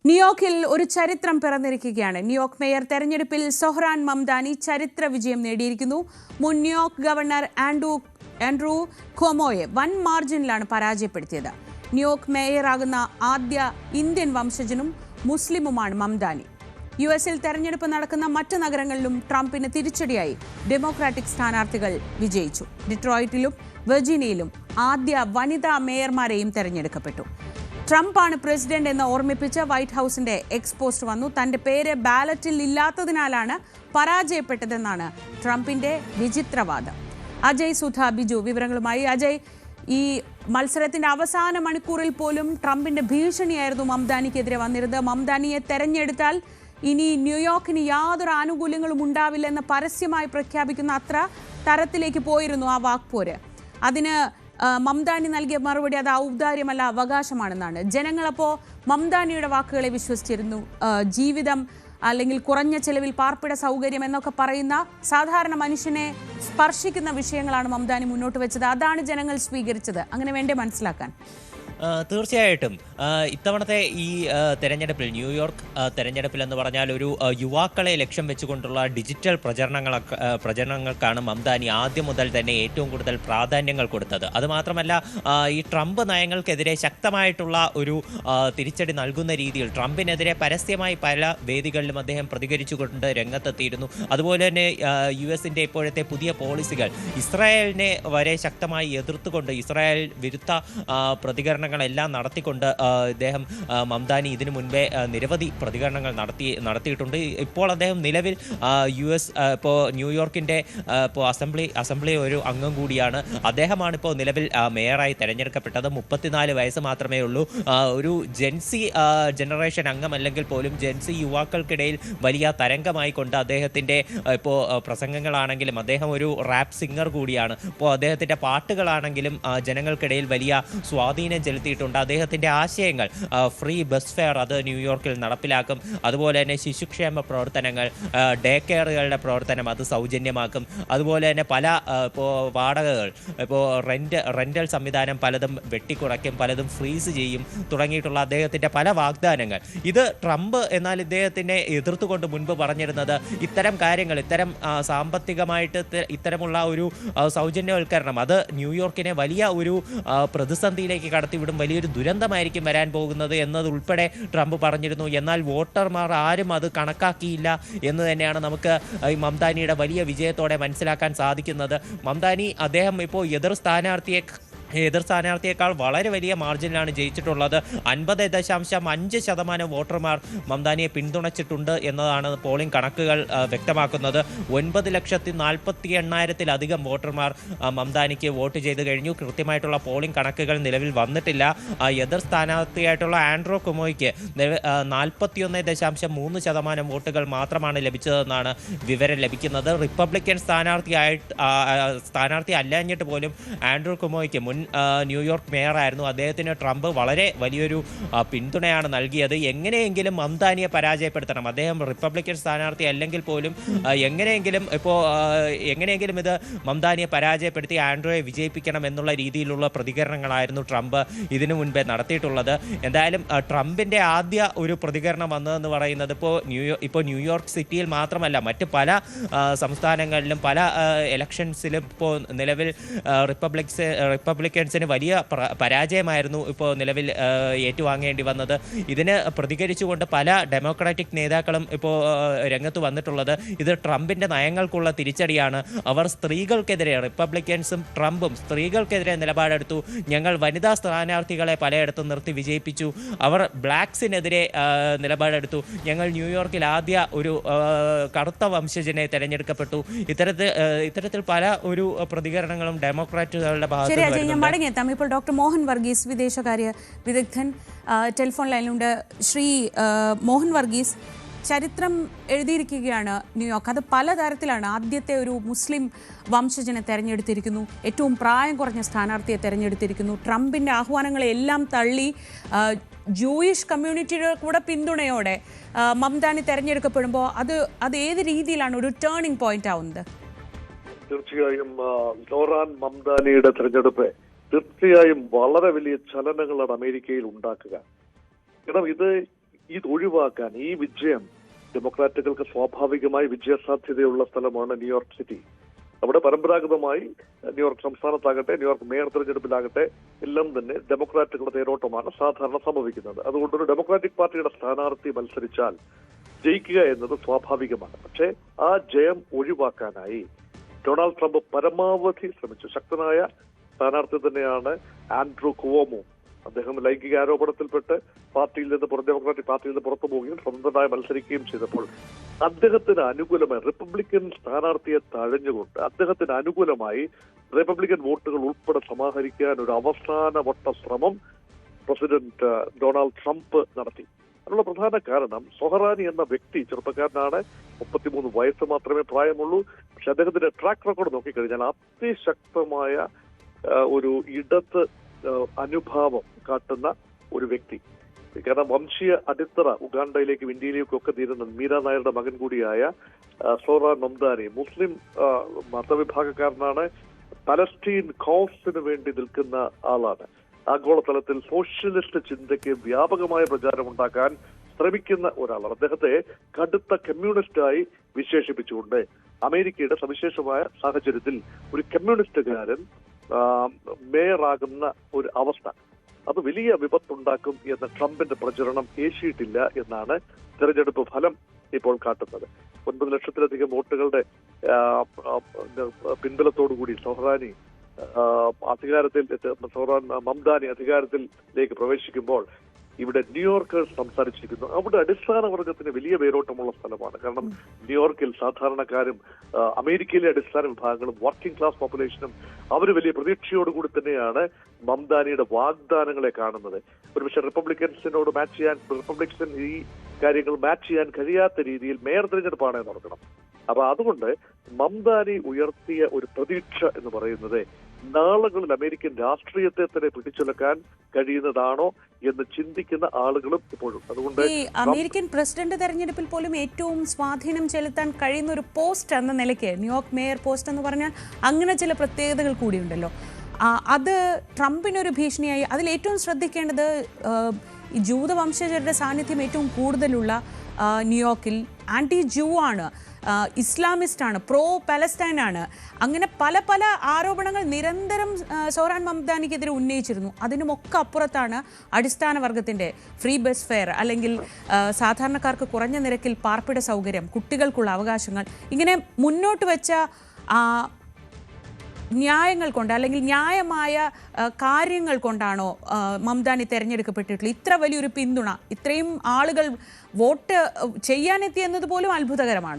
ന്യൂയോർക്കിൽ ഒരു ചരിത്രം പിറന്നിരിക്കുകയാണ്. ന്യൂയോർക്ക് മേയർ തെരഞ്ഞെടുപ്പിൽ സൊഹ്റാൻ മംദാനി ചരിത്ര വിജയം നേടിയിരിക്കുന്നു. മുൻ ന്യൂയോർക്ക് ഗവർണർ ആൻഡ്രൂ ക്വോമോയെ വൻ മാർജിനിലാണ് പരാജയപ്പെടുത്തിയത്. ന്യൂയോർക്ക് മേയറാകുന്ന ആദ്യ ഇന്ത്യൻ വംശജനും മുസ്ലിമുമാണ് മംദാനി. യുഎസിൽ തെരഞ്ഞെടുപ്പ് നടക്കുന്ന മറ്റ് നഗരങ്ങളിലും ട്രംപിന് തിരിച്ചടിയായി ഡെമോക്രാറ്റിക് സ്ഥാനാർത്ഥികൾ വിജയിച്ചു. ഡിട്രോയിറ്റിലും വെർജീനിയയിലും ആദ്യ വനിതാ മേയർമാരെയും തെരഞ്ഞെടുക്കപ്പെട്ടു. ട്രംപാണ് പ്രസിഡന്റ് എന്ന് ഓർമ്മിപ്പിച്ച് വൈറ്റ് ഹൌസിന്റെ എക്സ്പോസ്റ്റ് വന്നു. തന്റെ പേര് ബാലറ്റിൽ ഇല്ലാത്തതിനാലാണ് പരാജയപ്പെട്ടതെന്നാണ് ട്രംപിന്റെ വിചിത്രവാദം. അജയ് സുധ ബിജു വിവരങ്ങളുമായി. അജയ്, ഈ മത്സരത്തിന്റെ അവസാന മണിക്കൂറിൽ പോലും ട്രംപിന്റെ ഭീഷണിയായിരുന്നു മംദാനിക്കെതിരെ വന്നിരുന്നത്. മംദാനിയെ തെരഞ്ഞെടുത്താൽ ഇനി ന്യൂയോർക്കിന് യാതൊരു ആനുകൂല്യങ്ങളും ഉണ്ടാവില്ലെന്ന് പരസ്യമായി പ്രഖ്യാപിക്കുന്ന അത്ര തരത്തിലേക്ക് പോയിരുന്നു ആ വാക്പോര്. അതിന് മംദാനി നൽകിയ മറുപടി അത് ഔദാര്യമല്ല, അവകാശമാണെന്നാണ്. ജനങ്ങളപ്പോൾ മംദാനിയുടെ വാക്കുകളെ വിശ്വസിച്ചിരുന്നു. ജീവിതം അല്ലെങ്കിൽ കുറഞ്ഞ ചെലവിൽ പാർപ്പിട സൗകര്യം എന്നൊക്കെ പറയുന്ന സാധാരണ മനുഷ്യനെ സ്പർശിക്കുന്ന വിഷയങ്ങളാണ് മംദാനി മുന്നോട്ട് വെച്ചത്. അതാണ് ജനങ്ങൾ സ്വീകരിച്ചത്. അങ്ങനെ വേണ്ടേ മനസ്സിലാക്കാൻ? തീർച്ചയായിട്ടും ഇത്തവണത്തെ ഈ തെരഞ്ഞെടുപ്പിൽ, ന്യൂയോർക്ക് തെരഞ്ഞെടുപ്പിൽ എന്ന് പറഞ്ഞാൽ ഒരു യുവാക്കളെ ലക്ഷ്യം വെച്ചുകൊണ്ടുള്ള ഡിജിറ്റൽ പ്രചരണങ്ങൾക്കാണ് മംദാനി ആദ്യം മുതൽ തന്നെ ഏറ്റവും കൂടുതൽ പ്രാധാന്യങ്ങൾ കൊടുത്തത്. അതുമാത്രമല്ല, ഈ ട്രംപ് നയങ്ങൾക്കെതിരെ ശക്തമായിട്ടുള്ള ഒരു തിരിച്ചടി നൽകുന്ന രീതിയിൽ ട്രംപിനെതിരെ പരസ്യമായി പല വേദികളിലും അദ്ദേഹം പ്രതികരിച്ചുകൊണ്ട് രംഗത്തെത്തിയിരുന്നു. അതുപോലെ തന്നെ യുഎസിൻ്റെ ഇപ്പോഴത്തെ പുതിയ പോളിസികൾ ഇസ്രായേലിനെ വരെ ശക്തമായി എതിർത്തുകൊണ്ട് ഇസ്രായേൽ വിരുദ്ധ പ്രതികരണങ്ങളെല്ലാം നടത്തിക്കൊണ്ട് ഇദ്ദേഹം മംദാനി ഇതിനു മുൻപേ നിരവധി പ്രതികരണങ്ങൾ നടത്തിയിട്ടുണ്ട്. ഇപ്പോൾ അദ്ദേഹം നിലവിൽ ഇപ്പോൾ ന്യൂയോർക്കിൻ്റെ ഇപ്പോൾ അസംബ്ലി ഒരു അംഗം കൂടിയാണ്. അദ്ദേഹമാണ് ഇപ്പോൾ നിലവിൽ മേയറായി തെരഞ്ഞെടുക്കപ്പെട്ടത്. 34 വയസ്സ് മാത്രമേ ഉള്ളൂ. ഒരു ജെൻസി ജനറേഷൻ അംഗമല്ലെങ്കിൽ പോലും ജെൻസി യുവാക്കൾക്കിടയിൽ വലിയ തരംഗമായി കൊണ്ട് അദ്ദേഹത്തിൻ്റെ ഇപ്പോൾ പ്രസംഗങ്ങളാണെങ്കിലും അദ്ദേഹം ഒരു റാപ്പ് സിംഗർ കൂടിയാണ്. ഇപ്പോൾ അദ്ദേഹത്തിൻ്റെ പാട്ടുകളാണെങ്കിലും ജനങ്ങൾക്കിടയിൽ വലിയ സ്വാധീനം ചെലുത്തിയിട്ടുണ്ട്. അദ്ദേഹത്തിൻ്റെ ആശയങ്ങൾ, ഫ്രീ ബസ് ഫെയർ അത് ന്യൂയോർക്കിൽ നടപ്പിലാക്കും. അതുപോലെ തന്നെ ശിശുക്ഷേമ പ്രവർത്തനങ്ങൾ, ഡേ കെയറുകളുടെ പ്രവർത്തനം അത് സൗജന്യമാക്കും. അതുപോലെ തന്നെ പല ഇപ്പോൾ വാടകകൾ, ഇപ്പോൾ റെൻ്റൽ സംവിധാനം പലതും വെട്ടിക്കുറയ്ക്കും, പലതും ഫ്രീസ് ചെയ്യും തുടങ്ങിയിട്ടുള്ള അദ്ദേഹത്തിൻ്റെ പല വാഗ്ദാനങ്ങൾ. ഇത് ട്രംപ് എന്നാൽ ഇദ്ദേഹത്തിനെ എതിർത്തുകൊണ്ട് മുൻപ് പറഞ്ഞിരുന്നത് ഇത്തരം കാര്യങ്ങൾ, ഇത്തരം സാമ്പത്തികമായിട്ട് ഇത്തരമുള്ള ഒരു സൗജന്യവൽക്കരണം അത് ന്യൂയോർക്കിനെ വലിയ ഒരു പ്രതിസന്ധിയിലേക്ക് കടത്തിവിടും, വലിയൊരു ദുരന്തമായിരിക്കും വരാൻ പോകുന്നത് എന്നതുൾപ്പെടെ ട്രംപ് പറഞ്ഞിരുന്നു. എന്നാൽ വോട്ടർമാർ ആരും അത് കണക്കാക്കിയില്ല എന്ന് തന്നെയാണ് നമുക്ക് ഈ മംദാനിയുടെ വലിയ വിജയത്തോടെ മനസ്സിലാക്കാൻ സാധിക്കുന്നത്. മംദാനി അദ്ദേഹം ഇപ്പോൾ എതിർ സ്ഥാനാർത്ഥിയേക്കാൾ വളരെ വലിയ മാർജിനിലാണ് ജയിച്ചിട്ടുള്ളത്. 50.5% വോട്ടർമാർ മംദാനിയെ പിന്തുണച്ചിട്ടുണ്ട് എന്നതാണ് പോളിംഗ് കണക്കുകൾ വ്യക്തമാക്കുന്നത്. 9,48,000 വോട്ടർമാർ മംദാനിക്ക് വോട്ട് ചെയ്ത് കഴിഞ്ഞു. കൃത്യമായിട്ടുള്ള പോളിംഗ് കണക്കുകൾ നിലവിൽ വന്നിട്ടില്ല. എതിർ സ്ഥാനാർത്ഥിയായിട്ടുള്ള ആൻഡ്രൂ ക്വോമോയ്ക്ക് 41.3% വോട്ടുകൾ മാത്രമാണ് ലഭിച്ചതെന്നാണ് വിവരം ലഭിക്കുന്നത്. റിപ്പബ്ലിക്കൻ സ്ഥാനാർത്ഥി അല്ലാഞ്ഞിട്ട് പോലും ആൻഡ്രൂ ക്വോമോയ്ക്ക്, മുൻ ന്യൂയോർക്ക് മേയറായിരുന്നു, അദ്ദേഹത്തിന് ട്രംപ് വളരെ വലിയൊരു പിന്തുണയാണ് നൽകിയത്. എങ്ങനെയെങ്കിലും മംദാനിയെ പരാജയപ്പെടുത്തണം, അദ്ദേഹം റിപ്പബ്ലിക്കൻ സ്ഥാനാർത്ഥി അല്ലെങ്കിൽ പോലും എങ്ങനെയെങ്കിലും ഇത് മംദാനിയെ പരാജയപ്പെടുത്തി ആൻഡ്രോയെ വിജയിപ്പിക്കണം എന്നുള്ള രീതിയിലുള്ള പ്രതികരണങ്ങളായിരുന്നു ട്രംപ് ഇതിനു മുൻപേ നടത്തിയിട്ടുള്ളത്. എന്തായാലും ട്രംപിൻ്റെ ആദ്യ ഒരു പ്രതികരണം വന്നതെന്ന് പറയുന്നത് ഇപ്പോൾ ന്യൂയോർക്ക് സിറ്റിയിൽ മാത്രമല്ല, മറ്റ് പല സംസ്ഥാനങ്ങളിലും പല ഇലക്ഷൻസിലും ഇപ്പോൾ നിലവിൽ റിപ്പബ്ലിക്കൻസിന് വലിയ പരാജയമായിരുന്നു ഇപ്പോൾ നിലവിൽ ഏറ്റുവാങ്ങേണ്ടി വന്നത്. ഇതിന് പ്രതികരിച്ചുകൊണ്ട് പല ഡെമോക്രാറ്റിക് നേതാക്കളും ഇപ്പോൾ രംഗത്ത് വന്നിട്ടുള്ളത് ഇത് ട്രംപിൻ്റെ നയങ്ങൾക്കുള്ള തിരിച്ചടിയാണ്. അവർ സ്ത്രീകൾക്കെതിരെ, റിപ്പബ്ലിക്കൻസും ട്രംപും സ്ത്രീകൾക്കെതിരെ നിലപാടെടുത്തു. ഞങ്ങൾ വനിതാ സ്ഥാനാർത്ഥികളെ പലയിടത്തും നിർത്തി വിജയിപ്പിച്ചു. അവർ ബ്ലാക്സിനെതിരെ നിലപാടെടുത്തു. ഞങ്ങൾ ന്യൂയോർക്കിൽ ആദ്യ ഒരു കറുത്ത വംശജനെ തെരഞ്ഞെടുക്കപ്പെട്ടു. ഇത്തരത്തിൽ പല ഒരു പ്രതികരണങ്ങളും ഡെമോക്രാറ്റുകളുടെ ഭാഗത്ത്. ഇപ്പോൾ ഡോക്ടർ മോഹൻ വർഗീസ്, വിദേശകാര്യ വിദഗ്ധൻ, ടെലിഫോൺ ലൈനിലുണ്ട്. ശ്രീ മോഹൻ വർഗീസ്, ചരിത്രം എഴുതിയിരിക്കുകയാണ് ന്യൂയോർക്ക്. അത് പലതരത്തിലാണ്. ആദ്യത്തെ ഒരു മുസ്ലിം വംശജനെ തെരഞ്ഞെടുത്തിരിക്കുന്നു, ഏറ്റവും പ്രായം കുറഞ്ഞ സ്ഥാനാർത്ഥിയെ തെരഞ്ഞെടുത്തിരിക്കുന്നു. ട്രംപിൻ്റെ ആഹ്വാനങ്ങളെല്ലാം തള്ളി ജൂയിഷ് കമ്മ്യൂണിറ്റിയുടെ കൂടെ പിന്തുണയോടെ മംദാനി തെരഞ്ഞെടുക്കപ്പെടുമ്പോൾ അത് ഏത് രീതിയിലാണ് ഒരു ടേണിംഗ് പോയിന്റ് ആവുന്നത്? തീർച്ചയായും സൊഹ്റാൻ മംദാനിയുടെ തെരഞ്ഞെടുപ്പ് തീർച്ചയായും വളരെ വലിയ ചലനങ്ങളാണ് അമേരിക്കയിൽ ഉണ്ടാക്കുക. കാരണം ഇത് ഇത് ഒഴിവാക്കാൻ ഈ വിജയം ഡെമോക്രാറ്റുകൾക്ക് സ്വാഭാവികമായി വിജയസാധ്യതയുള്ള സ്ഥലമാണ് ന്യൂയോർക്ക് സിറ്റി. അവിടെ പരമ്പരാഗതമായി ന്യൂയോർക്ക് സംസ്ഥാനത്താകട്ടെ, ന്യൂയോർക്ക് മേയർ തെരഞ്ഞെടുപ്പിലാകട്ടെ എല്ലാം തന്നെ ഡെമോക്രാറ്റുകളുടെ തേരോട്ടമാണ് സാധാരണ സംഭവിക്കുന്നത്. അതുകൊണ്ടൊരു ഡെമോക്രാറ്റിക് പാർട്ടിയുടെ സ്ഥാനാർത്ഥി മത്സരിച്ചാൽ ജയിക്കുക എന്നത് സ്വാഭാവികമാണ്. പക്ഷേ ആ ജയം ഒഴിവാക്കാനായി ഡൊണാൾഡ് ട്രംപ് പരമാവധി ശ്രമിച്ചു. ശക്തനായ സ്ഥാനാർത്ഥി തന്നെയാണ് ആൻഡ്രൂ കുവോമോ. അദ്ദേഹം ലൈംഗിക ആരോപണത്തിൽപ്പെട്ട് ഡെമോക്രാറ്റിക് പാർട്ടിയിൽ നിന്ന് പുറത്തു പോവുകയും സ്വതന്ത്രമായി മത്സരിക്കുകയും ചെയ്തപ്പോൾ അദ്ദേഹത്തിന് അനുകൂലമായി റിപ്പബ്ലിക്കൻ സ്ഥാനാർത്ഥിയെ തഴഞ്ഞുകൊണ്ട് അദ്ദേഹത്തിന് അനുകൂലമായി റിപ്പബ്ലിക്കൻ വോട്ടുകൾ ഉൾപ്പെടെ സമാഹരിക്കാൻ ഒരു അവസാനവട്ട ശ്രമം പ്രസിഡന്റ് ഡൊണാൾഡ് ട്രംപ് നടത്തി. അതിനുള്ള പ്രധാന കാരണം സൊഹറാനി എന്ന വ്യക്തി ചെറുപ്പക്കാരനാണ്. 33 വയസ്സ് മാത്രമേ പ്രായമുള്ളൂ. പക്ഷെ അദ്ദേഹത്തിന്റെ ട്രാക്ക് റെക്കോർഡ് നോക്കിക്കഴിഞ്ഞാൽ അതിശക്തമായ ഒരു ഇടത് അനുഭാവം കാട്ടുന്ന ഒരു വ്യക്തി. കാരണം വംശീയ അടിത്തറ ഉഗാണ്ടയിലേക്കും ഇന്ത്യയിലേക്കും ഒക്കെ തീരുന്ന മീര നായരുടെ മകൻ കൂടിയായ സോഹ്റാൻ മംദാനി മുസ്ലിം മതവിഭാഗക്കാരനാണ്. പലസ്തീൻ കോസിന് വേണ്ടി നിൽക്കുന്ന ആളാണ്. ആഗോളതലത്തിൽ സോഷ്യലിസ്റ്റ് ചിന്തയ്ക്ക് വ്യാപകമായ പ്രചാരം ഉണ്ടാക്കാൻ ശ്രമിക്കുന്ന ഒരാളാണ്. അദ്ദേഹത്തെ കടുത്ത കമ്മ്യൂണിസ്റ്റായി വിശേഷിപ്പിച്ചുകൊണ്ട് അമേരിക്കയുടെ സവിശേഷമായ സാഹചര്യത്തിൽ ഒരു കമ്മ്യൂണിസ്റ്റുകാരൻ മേയറാകുന്ന ഒരു അവസ്ഥ അത് വലിയ വിപത്തുണ്ടാക്കും എന്ന ട്രംപിന്റെ പ്രചരണം ഏശിയിട്ടില്ല എന്നാണ് തെരഞ്ഞെടുപ്പ് ഫലം ഇപ്പോൾ കാട്ടുന്നത്. 9 ലക്ഷത്തിലധികം വോട്ടുകളുടെ പിൻബലത്തോടുകൂടി സൊഹറാനി മംദാനി അധികാരത്തിലേക്ക് പ്രവേശിക്കുമ്പോൾ ഇവിടെ ന്യൂയോർക്കേഴ്സ് സംസാരിച്ചിരിക്കുന്നു. അവിടെ അടിസ്ഥാന വർഗത്തിന് വലിയ വേരോട്ടമുള്ള സ്ഥലമാണ്. കാരണം ന്യൂയോർക്കിൽ സാധാരണക്കാരും അമേരിക്കയിലെ അടിസ്ഥാന വിഭാഗങ്ങളും വർക്കിംഗ് ക്ലാസ് പോപ്പുലേഷനും അവർ വലിയ പ്രതീക്ഷയോടുകൂടി തന്നെയാണ് മംദാനിയുടെ വാഗ്ദാനങ്ങളെ കാണുന്നത്. ഒരുപക്ഷെ റിപ്പബ്ലിക്സിന് ഈ കാര്യങ്ങൾ മാച്ച് ചെയ്യാൻ കഴിയാത്ത രീതിയിൽ മേയർ തെരഞ്ഞെടുപ്പാണ് നടക്കണം. അപ്പൊ അതുകൊണ്ട് മംദാനി ഉയർത്തിയ ഒരു പ്രതീക്ഷ എന്ന് പറയുന്നത് നാളുകളിൽ അമേരിക്കൻ രാഷ്ട്രീയത്തെ തന്നെ പിടിച്ചുലക്കാൻ കഴിയുന്നതാണോ എന്ന് ചിന്തിക്കുന്ന ആളുകളും ഇപ്പോഴും. അതുകൊണ്ട് ഈ അമേരിക്കൻ പ്രസിഡന്റ് തെരഞ്ഞെടുപ്പിൽ പോലും ഏറ്റവും സ്വാധീനം ചെലുത്താൻ കഴിയുന്ന ഒരു പോസ്റ്റ് എന്ന നിലയ്ക്ക് ന്യൂയോർക്ക് മേയർ പോസ്റ്റ് എന്ന് പറഞ്ഞാൽ അങ്ങനെ ചില പ്രത്യേകതകൾ കൂടിയുണ്ടല്ലോ. അത് ട്രംപിനൊരു ഭീഷണിയായി. അതിൽ ഏറ്റവും ശ്രദ്ധിക്കേണ്ടത് ഈ ജൂതവംശജരുടെ സാന്നിധ്യം ഏറ്റവും കൂടുതലുള്ള ന്യൂയോർക്കിൽ ആൻറ്റി ജൂ ആണ്, ഇസ്ലാമിസ്റ്റ് ആണ്, പ്രോ പാലസ്തൈൻ ആണ്. അങ്ങനെ പല പല ആരോപണങ്ങൾ നിരന്തരം സോഹ്റാൻ മംദാനിക്കെതിരെ ഉന്നയിച്ചിരുന്നു. അതിനുമൊക്കെ അപ്പുറത്താണ് അടിസ്ഥാന വർഗത്തിൻ്റെ ഫ്രീ ബസ് ഫെയർ, അല്ലെങ്കിൽ സാധാരണക്കാർക്ക് കുറഞ്ഞ നിരക്കിൽ പാർപ്പിട സൗകര്യം, കുട്ടികൾക്കുള്ള അവകാശങ്ങൾ, ഇങ്ങനെ മുന്നോട്ട് വെച്ച ന്യായങ്ങൾ കൊണ്ട് അല്ലെങ്കിൽ ന്യായമായ കാര്യങ്ങൾ കൊണ്ടാണോ മംദാനി തിരഞ്ഞെടുക്കപ്പെട്ടിട്ടുള്ളത്? ഇത്ര വലിയൊരു പിന്തുണ, ഇത്രയും ആളുകൾ വോട്ട് ചെയ്യാനെത്തി എന്നത് പോലും അത്ഭുതകരമാണല്ലോ.